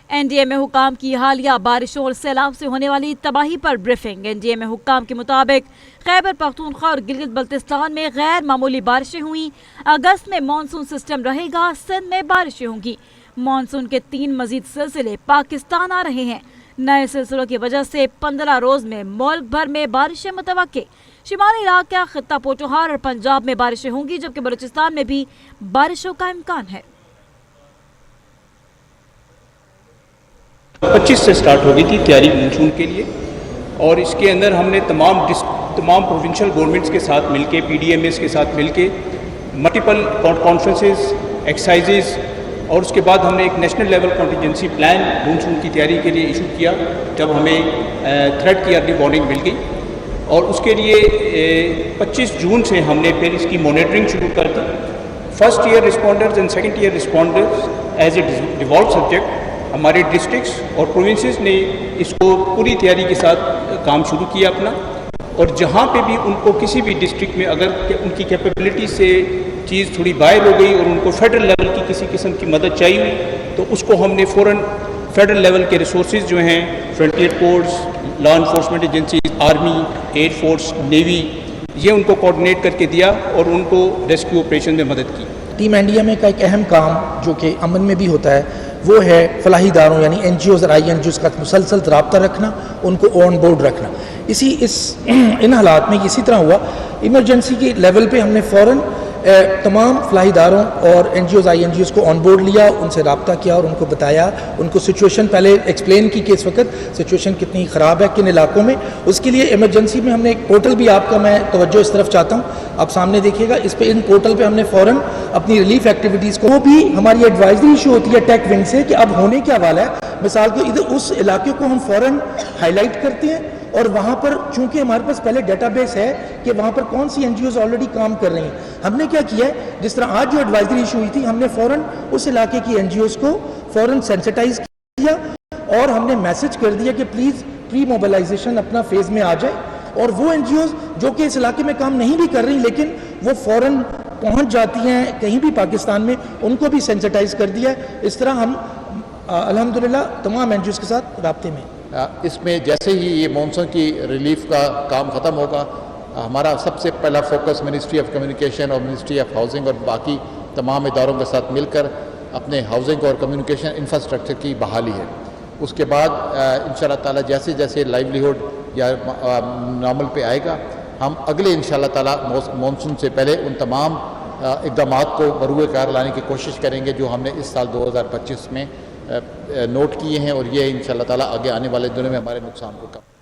NDA میں حکام کی حالیہ بارشوں اور سیلاب سے ہونے والی تباہی پر بریفنگ۔ NDA میں حکام کے مطابق خیبر پختونخوا اور گلگت بلتستان میں غیر معمولی بارشیں ہوئیں۔ اگست میں مانسون سسٹم رہے گا، سندھ میں بارشیں ہوں گی۔ مانسون کے 3 مزید سلسلے پاکستان آ رہے ہیں۔ نئے سلسلوں کی وجہ سے 15 روز میں ملک بھر میں بارشیں متوقع۔ شمالی علاقہ، خطہ پوٹوہار اور پنجاب میں بارشیں ہوں گی، جبکہ بلوچستان میں بھی بارشوں کا امکان ہے۔ 25 سے سٹارٹ ہو گئی تھی تیاری مانسون کے لیے، اور اس کے اندر ہم نے تمام پروونشل گورنمنٹس کے ساتھ مل کے، PDMS کے ساتھ مل کے ملٹیپل کانفرنسز، ایکسرسائزز، اور اس کے بعد ہم نے ایک national level contingency plan monsoon کی تیاری کے لیے ایشو کیا جب ہمیں تھریٹ کی ارلی وارننگ مل گئی، اور اس کے لیے 25 جون سے ہم نے پھر اس کی مانیٹرنگ شروع کر دی۔ First year responders and second year responders as a devolved subject ہمارے ڈسٹرکٹس اور پروونسز نے اس کو پوری تیاری کے ساتھ کام شروع کیا اپنا، اور جہاں پہ بھی ان کو کسی بھی ڈسٹرکٹ میں اگر ان کی کیپیبلٹی سے چیز تھوڑی باہر ہو گئی اور ان کو فیڈرل لیول کی کسی قسم کی مدد چاہیے ہوئی، تو اس کو ہم نے فوراً فیڈرل لیول کے ریسورسز جو ہیں، frontier force, law enforcement agencies, army, air force, navy, یہ ان کو کوآرڈینیٹ کر کے دیا اور ان کو ریسکیو آپریشن میں مدد کی۔ ٹیم انڈیا میں کا ایک اہم کام جو کہ امن میں بھی ہوتا ہے وہ ہے فلاحی اداروں یعنی NGOs اور INGOs کا مسلسل رابطہ رکھنا، ان کو آن بورڈ رکھنا۔ ان حالات میں اسی طرح ہوا، ایمرجنسی کے لیول پہ ہم نے فوراً تمام فلاحی اداروں اور NGOs INGOs کو آن بورڈ لیا، ان سے رابطہ کیا اور ان کو بتایا، ان کو سچویشن پہلے ایکسپلین کی کہ اس وقت سچویشن کتنی خراب ہے کن علاقوں میں۔ اس کے لیے ایمرجنسی میں ہم نے ایک پورٹل بھی، آپ کا میں توجہ اس طرف چاہتا ہوں، آپ سامنے دیکھیے گا، اس پہ ان پورٹل پہ ہم نے فوراً اپنی ریلیف ایکٹیویٹیز کو بھی ہماری ایڈوائزری ایشو ہوتی ہے ٹیک ونگ سے کہ اب ہونے کیا والا ہے، مثال کے ادھر اس علاقے کو ہم فوراً ہائی لائٹ کرتے ہیں، اور وہاں پر چونکہ ہمارے پاس پہلے ڈیٹا بیس ہے کہ وہاں پر کون سی NGOs آلریڈی کام کر رہی ہیں، ہم نے کیا کیا ہے، جس طرح آج جو ایڈوائزری ایشو ہوئی تھی، ہم نے فوراً اس علاقے کی NGOs کو فوراً سینسٹائز کیا اور ہم نے میسج کر دیا کہ پلیز پری موبلائزیشن اپنا فیز میں آ جائے، اور وہ NGOs جو کہ اس علاقے میں کام نہیں بھی کر رہی لیکن وہ فوراً پہنچ جاتی ہیں کہیں بھی پاکستان میں، ان کو بھی سینسٹائز کر دیا ہے۔ اس طرح ہم الحمدللہ تمام NGOs کے ساتھ رابطے میں۔ اس میں جیسے ہی یہ مانسون کی ریلیف کا کام ختم ہوگا، ہمارا سب سے پہلا فوکس منسٹری آف کمیونیکیشن اور منسٹری آف ہاؤسنگ اور باقی تمام اداروں کے ساتھ مل کر اپنے ہاؤسنگ اور کمیونیکیشن انفراسٹرکچر کی بحالی ہے۔ اس کے بعد انشاءاللہ تعالی جیسے جیسے لائیولیہوڈ یا نارمل پہ آئے گا، ہم اگلے انشاءاللہ تعالی مانسون سے پہلے ان تمام اقدامات کو بروئے کار لانے کی کوشش کریں گے جو ہم نے اس سال 2025 میں نوٹ کیے ہیں، اور یہ انشاءاللہ تعالی آگے آنے والے دنوں میں ہمارے نقصان کو کم